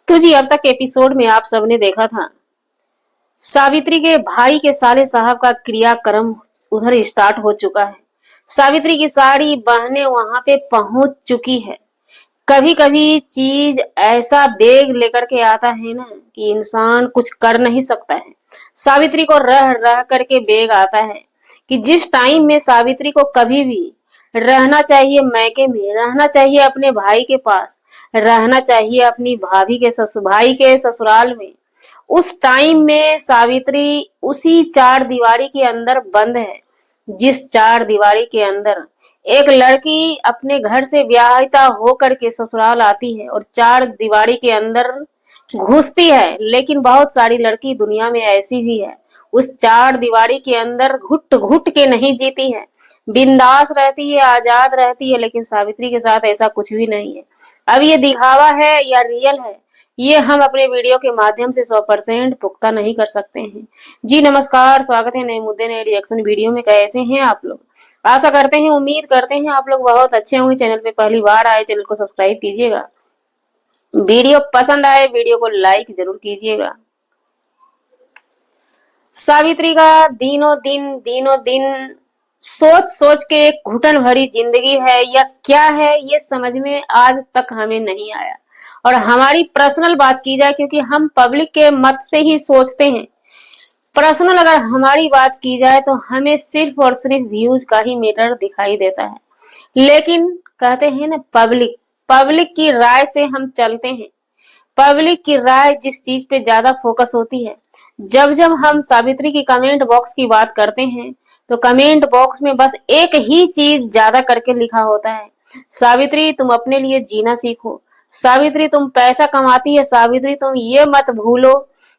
तो जी अब तक एपिसोड में आप सबने देखा था सावित्री के भाई के साले साहब का क्रियाक्रम उधर स्टार्ट हो चुका है। सावित्री की सारी बहनें वहां पे पहुंच चुकी है। कभी कभी चीज ऐसा बेग लेकर के आता है ना कि इंसान कुछ कर नहीं सकता है। सावित्री को रह रह करके बेग आता है कि जिस टाइम में सावित्री को कभी भी रहना चाहिए मैके में, रहना चाहिए अपने भाई के पास, रहना चाहिए अपनी भाई के ससुराल में, उस टाइम में सावित्री उसी चार दीवारी के अंदर बंद है। जिस चार दीवारी के अंदर एक लड़की अपने घर से ब्याहिता होकर के ससुराल आती है और चार दीवारी के अंदर घुसती है। लेकिन बहुत सारी लड़की दुनिया में ऐसी भी है, उस चार दीवारी के अंदर घुट घुट के नहीं जीती है, बिंदास रहती है, आजाद रहती है। लेकिन सावित्री के साथ ऐसा कुछ भी नहीं है। अब ये दिखावा है या रियल है, ये हम अपने वीडियो के माध्यम से 100% पुख्ता नहीं कर सकते हैं। जी नमस्कार, स्वागत है नए मुद्दे नए रिएक्शन वीडियो में। कैसे हैं आप लोग? आशा करते हैं, उम्मीद करते हैं आप लोग बहुत अच्छे होंगे। चैनल पे पहली बार आए, चैनल को सब्सक्राइब कीजिएगा। वीडियो पसंद आए वीडियो को लाइक जरूर कीजिएगा। सावित्री का दिनों दिन सोच सोच के एक घुटन भरी जिंदगी है या क्या है, ये समझ में आज तक हमें नहीं आया। और हमारी पर्सनल बात की जाए, क्योंकि हम पब्लिक के मत से ही सोचते हैं, पर्सनल अगर हमारी बात की जाए तो हमें सिर्फ और सिर्फ व्यूज का ही मैटर दिखाई देता है। लेकिन कहते हैं ना, पब्लिक की राय से हम चलते हैं। पब्लिक की राय जिस चीज पे ज्यादा फोकस होती है, जब जब हम सावित्री की कमेंट बॉक्स की बात करते हैं तो कमेंट बॉक्स में बस एक ही चीज ज्यादा करके लिखा होता है, सावित्री तुम अपने लिए जीना सीखो, सावित्री तुम पैसा कमाती है, सावित्री तुम ये मत भूलो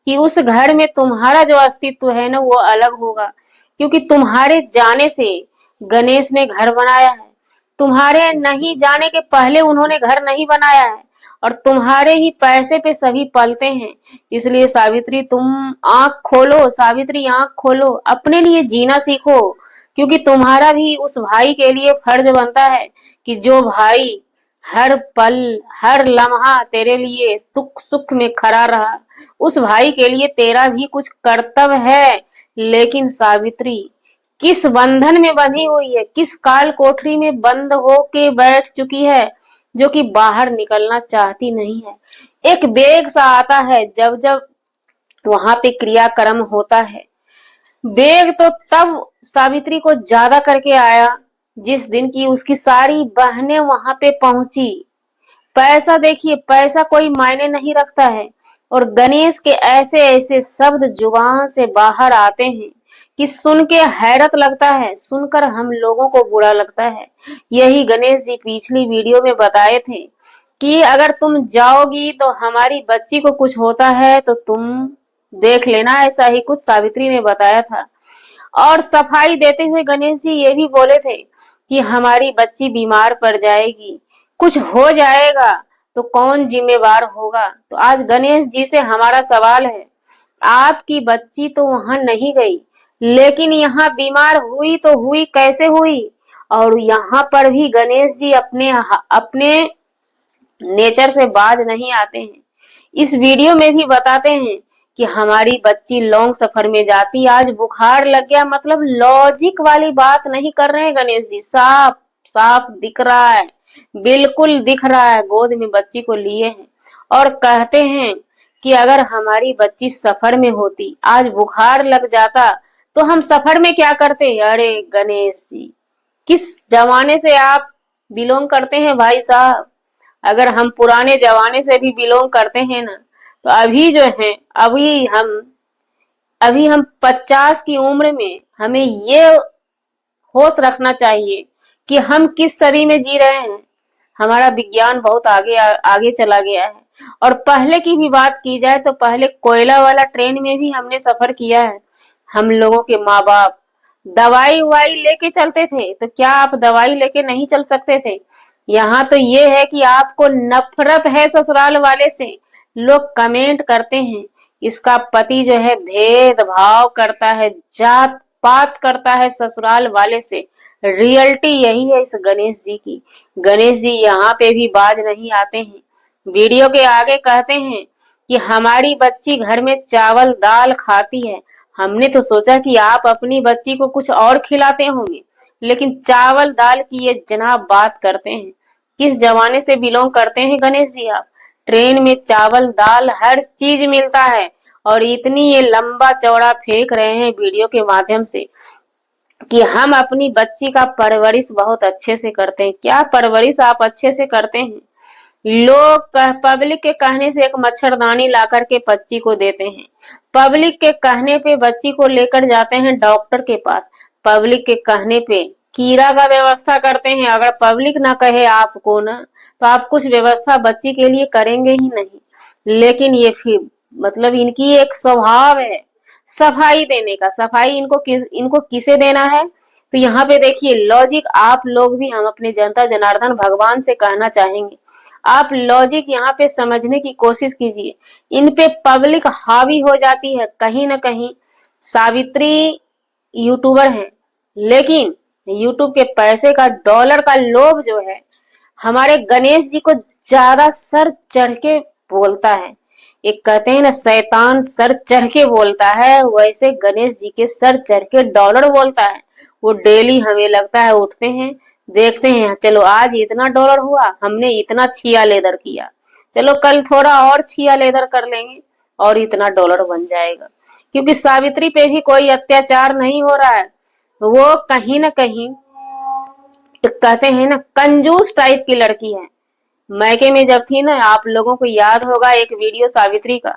कि उस घर में तुम्हारा जो अस्तित्व है ना वो अलग होगा, क्योंकि तुम्हारे जाने से गणेश ने घर बनाया है, तुम्हारे नहीं जाने के पहले उन्होंने घर नहीं बनाया है, और तुम्हारे ही पैसे पे सभी पलते हैं। इसलिए सावित्री तुम आंख खोलो, सावित्री आंख खोलो, अपने लिए जीना सीखो, क्योंकि तुम्हारा भी उस भाई के लिए फर्ज बनता है कि जो भाई हर पल हर लम्हा तेरे लिए दुख सुख में खड़ा रहा, उस भाई के लिए तेरा भी कुछ कर्तव्य है। लेकिन सावित्री किस बंधन में बंधी हुई है, किस काल कोठरी में बंद हो के बैठ चुकी है, जो कि बाहर निकलना चाहती नहीं है। एक बेग सा आता है जब जब वहां पे क्रियाक्रम होता है। बेग तो तब सावित्री को ज्यादा करके आया जिस दिन की उसकी सारी बहनें वहां पे पहुंची। पैसा देखिए, पैसा कोई मायने नहीं रखता है, और गणेश के ऐसे ऐसे शब्द जुबान से बाहर आते हैं कि सुन के हैरत लगता है, सुनकर हम लोगों को बुरा लगता है। यही गणेश जी पिछली वीडियो में बताए थे कि अगर तुम जाओगी तो हमारी बच्ची को कुछ होता है तो तुम देख लेना, ऐसा ही कुछ सावित्री ने बताया था। और सफाई देते हुए गणेश जी ये भी बोले थे कि हमारी बच्ची बीमार पड़ जाएगी, कुछ हो जाएगा तो कौन जिम्मेवार होगा। तो आज गणेश जी से हमारा सवाल है, आपकी बच्ची तो वहां नहीं गई, लेकिन यहाँ बीमार हुई तो हुई, कैसे हुई? और यहाँ पर भी गणेश जी अपने अपने नेचर से बाज नहीं आते हैं। इस वीडियो में भी बताते हैं कि हमारी बच्ची लॉन्ग सफर में जाती, आज बुखार लग गया, मतलब लॉजिक वाली बात नहीं कर रहे हैं गणेश जी, साफ साफ दिख रहा है, बिल्कुल दिख रहा है, गोद में बच्ची को लिए हैं और कहते हैं कि अगर हमारी बच्ची सफर में होती, आज बुखार लग जाता, तो हम सफर में क्या करते? अरे गणेश जी, किस जमाने से आप बिलोंग करते हैं भाई साहब? अगर हम पुराने जमाने से भी बिलोंग करते हैं ना, तो अभी जो है, अभी हम 50 की उम्र में हमें ये होश रखना चाहिए कि हम किस सदी में जी रहे हैं। हमारा विज्ञान बहुत आगे चला गया है। और पहले की भी बात की जाए तो पहले कोयला वाला ट्रेन में भी हमने सफर किया है। हम लोगों के माँ बाप दवाई उवाई लेके चलते थे, तो क्या आप दवाई लेके नहीं चल सकते थे? यहाँ तो ये है कि आपको नफरत है ससुराल वाले से। लोग कमेंट करते हैं इसका पति जो है भेदभाव करता है, जात बात करता है ससुराल वाले से। रियलिटी यही है इस गणेश जी की। गणेश जी यहाँ पे भी बाज नहीं आते हैं। वीडियो के आगे कहते हैं कि हमारी बच्ची घर में चावल दाल खाती है। हमने तो सोचा कि आप अपनी बच्ची को कुछ और खिलाते होंगे, लेकिन चावल दाल की ये जनाब बात करते हैं। किस जमाने से बिलोंग करते हैं गणेश जी आप? ट्रेन में चावल दाल हर चीज मिलता है और इतनी ये लंबा चौड़ा फेंक रहे हैं वीडियो के माध्यम से कि हम अपनी बच्ची का परवरिश बहुत अच्छे से करते हैं। क्या परवरिश आप अच्छे से करते हैं? पब्लिक के कहने से एक मच्छरदानी ला करके बच्ची को देते हैं। पब्लिक के कहने पे बच्ची को लेकर जाते हैं डॉक्टर के पास। पब्लिक के कहने पे कीड़ा का व्यवस्था करते हैं। अगर पब्लिक ना कहे आपको ना, तो आप कुछ व्यवस्था बच्ची के लिए करेंगे ही नहीं। लेकिन ये फिर मतलब इनकी एक स्वभाव है सफाई देने का। सफाई इनको किसे देना है? तो यहाँ पे देखिए लॉजिक आप लोग भी, हम अपने जनता जनार्दन भगवान से कहना चाहेंगे, आप लॉजिक यहाँ पे समझने की कोशिश कीजिए। इन पे पब्लिक हावी हो जाती है कहीं ना कहीं। सावित्री यूट्यूबर है, लेकिन यूट्यूब के पैसे का, डॉलर का लोभ जो है हमारे गणेश जी को ज्यादा सर चढ़ के बोलता है। एक कहते हैं ना शैतान सर चढ़ के बोलता है, वैसे गणेश जी के सर चढ़ के डॉलर बोलता है। वो डेली हमें लगता है उठते हैं, देखते हैं, चलो आज इतना डॉलर हुआ, हमने इतना छिया लेदर किया, चलो कल थोड़ा और छिया लेदर कर लेंगे और इतना डॉलर बन जाएगा। क्योंकि सावित्री पे भी कोई अत्याचार नहीं हो रहा है। वो कहीं ना कहीं कहते हैं ना कंजूस टाइप की लड़की है। मैके में जब थी ना, आप लोगों को याद होगा एक वीडियो सावित्री का,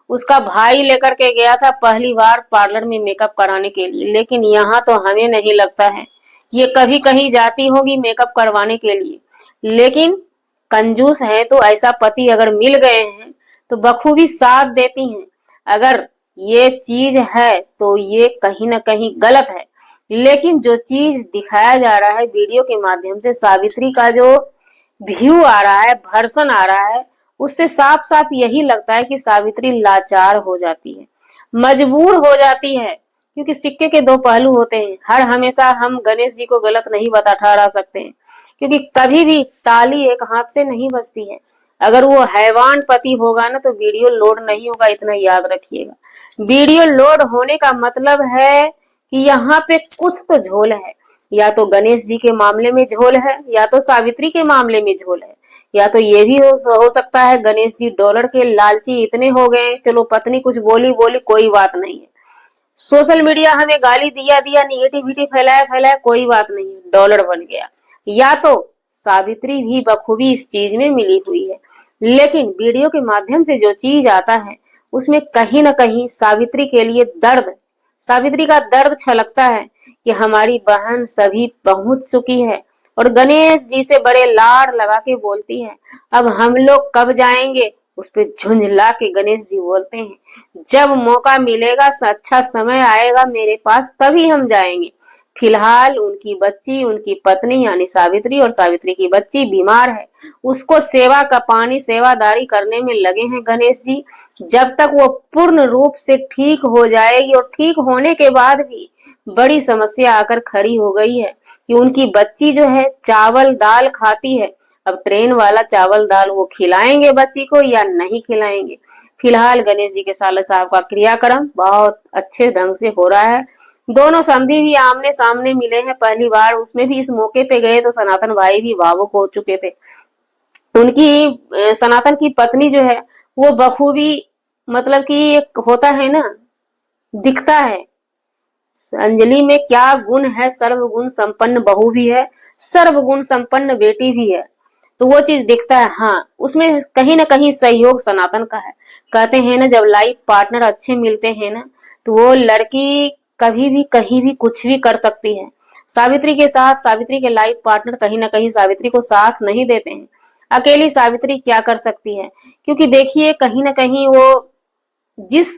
उसका भाई लेकर के गया था पहली बार पार्लर में मेकअप कराने के लिए। लेकिन यहाँ तो हमें नहीं लगता है ये कभी कहीं जाती होगी मेकअप करवाने के लिए। लेकिन कंजूस है तो ऐसा पति अगर मिल गए हैं तो बखूबी साथ देती हैं। अगर ये चीज है तो ये कहीं ना कहीं गलत है। लेकिन जो चीज दिखाया जा रहा है वीडियो के माध्यम से, सावित्री का जो व्यू आ रहा है, भर्सन आ रहा है, उससे साफ साफ यही लगता है कि सावित्री लाचार हो जाती है, मजबूर हो जाती है। क्योंकि सिक्के के दो पहलू होते हैं। हर हमेशा हम गणेश जी को गलत नहीं बता ठहरा सकते हैं, क्योंकि कभी भी ताली एक हाथ से नहीं बजती है। अगर वो हैवान पति होगा ना तो वीडियो लोड नहीं होगा, इतना याद रखिएगा। वीडियो लोड होने का मतलब है कि यहाँ पे कुछ तो झोल है। या तो गणेश जी के मामले में झोल है, या तो सावित्री के मामले में झोल है, या तो ये भी हो सकता है गणेश जी डॉलर के लालची इतने हो गए, चलो पत्नी कुछ बोली बोली कोई बात नहीं है, सोशल मीडिया हमें गाली दिया दिया, निगेटिविटी फैलाया फैलाया, कोई बात नहीं, डॉलर बन गया। या तो सावित्री भी बखूबी इस चीज में मिली हुई है। लेकिन वीडियो के माध्यम से जो चीज आता है उसमें कहीं ना कहीं सावित्री के लिए दर्द, सावित्री का दर्द छलकता है कि हमारी बहन सभी पहुंच चुकी है और गणेश जी से बड़े लाड़ लगा के बोलती है, अब हम लोग कब जाएंगे? उस पे झुंझला के गणेश जी बोलते हैं, जब मौका मिलेगा, अच्छा समय आएगा मेरे पास, तभी हम जाएंगे। फिलहाल उनकी बच्ची, उनकी पत्नी यानी सावित्री और सावित्री की बच्ची बीमार है, उसको सेवा का पानी, सेवादारी करने में लगे हैं गणेश जी। जब तक वो पूर्ण रूप से ठीक हो जाएगी, और ठीक होने के बाद भी बड़ी समस्या आकर खड़ी हो गई है कि उनकी बच्ची जो है चावल दाल खाती है। अब ट्रेन वाला चावल दाल वो खिलाएंगे बच्ची को या नहीं खिलाएंगे? फिलहाल गणेश जी के साले साहब का क्रियाक्रम बहुत अच्छे ढंग से हो रहा है। दोनों समधी भी आमने सामने मिले हैं पहली बार, उसमें भी इस मौके पे गए तो सनातन भाई भी भावुक हो चुके थे। उनकी सनातन की पत्नी जो है वो बखूबी, मतलब कि एक होता है ना, दिखता है अंजलि में क्या गुण है, सर्वगुण संपन्न बहू भी है, सर्वगुण संपन्न बेटी भी है, तो वो चीज दिखता है। हाँ, उसमें कहीं ना कहीं सहयोग सनातन का है। कहते हैं ना जब लाइफ पार्टनर अच्छे मिलते हैं ना, तो वो लड़की कभी भी कहीं भी कुछ भी कर सकती है। सावित्री के साथ सावित्री के लाइफ पार्टनर कहीं ना कहीं सावित्री को साथ नहीं देते हैं। अकेली सावित्री क्या कर सकती है? क्योंकि देखिए कहीं ना कहीं वो जिस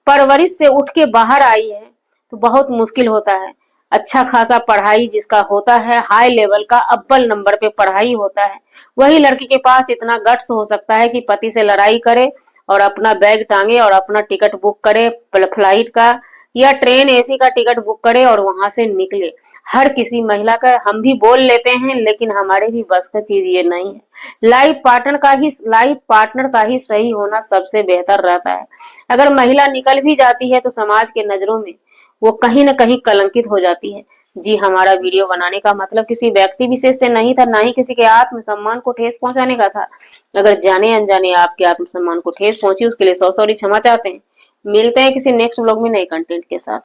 परवरिश से उठ के बाहर आई है तो बहुत मुश्किल होता है। अच्छा खासा पढ़ाई जिसका होता है, हाई लेवल का अव्वल नंबर पे पढ़ाई होता है, वही लड़की के पास इतना गट्स हो सकता है कि पति से लड़ाई करे और अपना बैग टांगे और अपना टिकट बुक करे फ्लाइट का या ट्रेन एसी का टिकट बुक करे और वहां से निकले। हर किसी महिला का हम भी बोल लेते हैं, लेकिन हमारे भी बस का चीज ये नहीं है। लाइफ पार्टनर का ही सही होना सबसे बेहतर रहता है। अगर महिला निकल भी जाती है तो समाज के नजरों में वो कहीं न कहीं कलंकित हो जाती है। जी, हमारा वीडियो बनाने का मतलब किसी व्यक्ति विशेष से नहीं था, ना ही किसी के आत्मसम्मान को ठेस पहुंचाने का था। अगर जाने अनजाने आपके आत्मसम्मान को ठेस पहुंची, उसके लिए सौ सॉरी क्षमा चाहते हैं। मिलते हैं किसी नेक्स्ट व्लॉग में नए कंटेंट के साथ।